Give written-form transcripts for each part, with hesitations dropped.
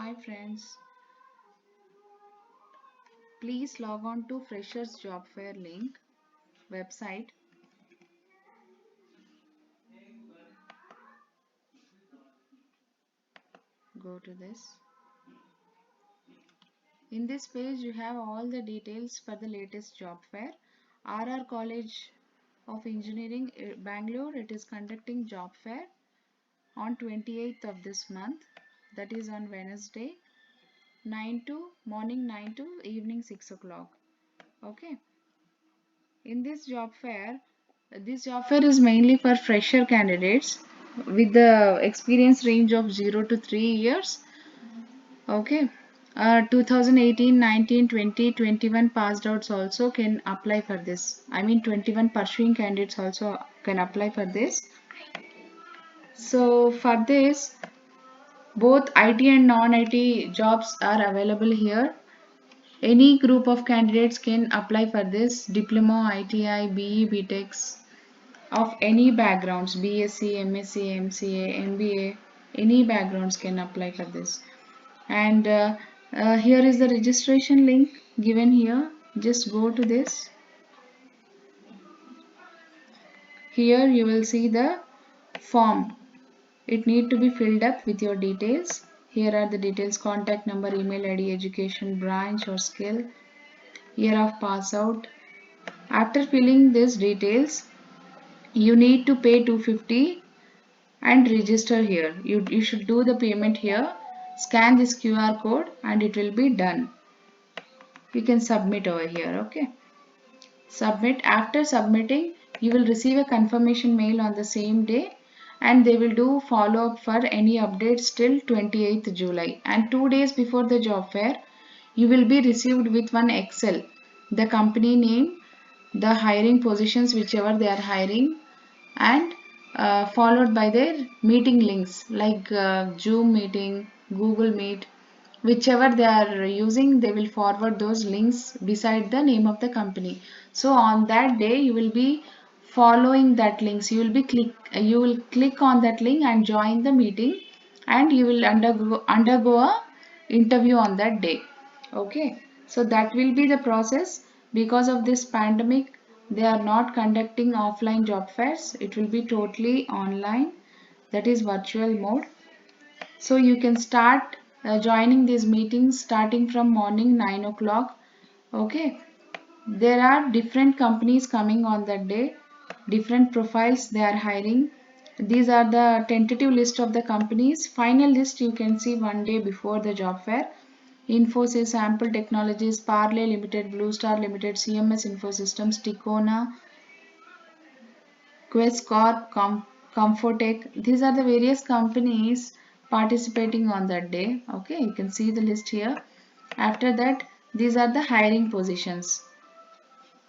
Hi friends, please log on to Freshers Job Fair link website. Go to this. In this page you have all the details for the latest job fair. RR College of Engineering Bangalore, it is conducting job fair on 28th of this month, that is on Wednesday, 9 to morning 9 to evening 6 o'clock. Okay. In this job fair is mainly for fresher candidates with the experience range of 0 to 3 years. Okay. 2018, 19, 20, 21 passed outs also can apply for this. I mean 21 pursuing candidates also can apply for this. So for this, both IT and non-IT jobs are available here. Any group of candidates can apply for this: diploma, ITI, BE, BTechs of any backgrounds, BSc, MSc, MCA, MBA, any backgrounds can apply for this. And here is the registration link given here. Just go to this. Here you will see the form. It need to be filled up with your details. Here are the details: contact number, email ID, education, branch or skill, year of pass out. After filling these details, you need to pay 250 and register here. You should do the payment here. Scan this QR code and it will be done. You can submit over here. Okay. Submit. After submitting, you will receive a confirmation mail on the same day, and they will do follow up for any updates till 28th July. And 2 days before the job fair, you will be received with one Excel, the company name, the hiring positions whichever they are hiring, and followed by their meeting links like Zoom meeting, Google Meet, whichever they are using. They will forward those links beside the name of the company. So on that day you will be following that links. You will click on that link and join the meeting, and you will undergo a interview on that day. Okay, so that will be the process. Because of this pandemic, they are not conducting offline job fairs. It will be totally online, that is virtual mode. So you can start joining these meetings starting from morning 9 o'clock. Okay, there are different companies coming on that day, different profiles they are hiring. These are the tentative list of the companies. Final list you can see one day before the job fair. Infosys, Ample Technologies, Parley Limited, Blue Star Limited, CMS Infosystems, Ticona, Quest Corp, Comfotech. These are the various companies participating on that day. Okay, you can see the list here. After that, these are the hiring positions: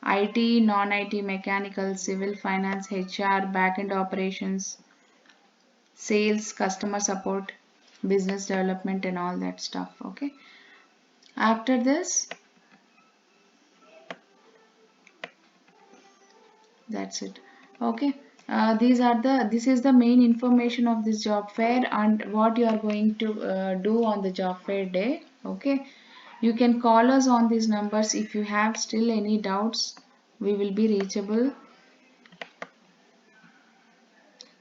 IT, non-IT, mechanical, civil, finance, HR, back-end operations, sales, customer support, business development, and all that stuff. Okay. After this, that's it. Okay. This is the main information of this job fair and what you are going to do on the job fair day. Okay. You can call us on these numbers if you have still any doubts. We will be reachable.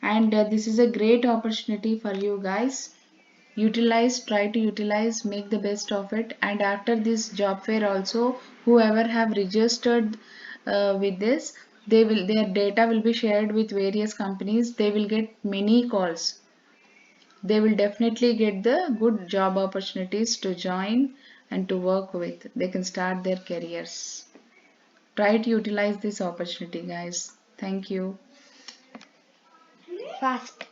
And this is a great opportunity for you guys. Utilize, try to utilize, make the best of it. And after this job fair also, whoever have registered with this, their data will be shared with various companies. They will get many calls. They will definitely get the good job opportunities to join and to work with. They can start their careers. Try to utilize this opportunity, guys. Thank you. Fast.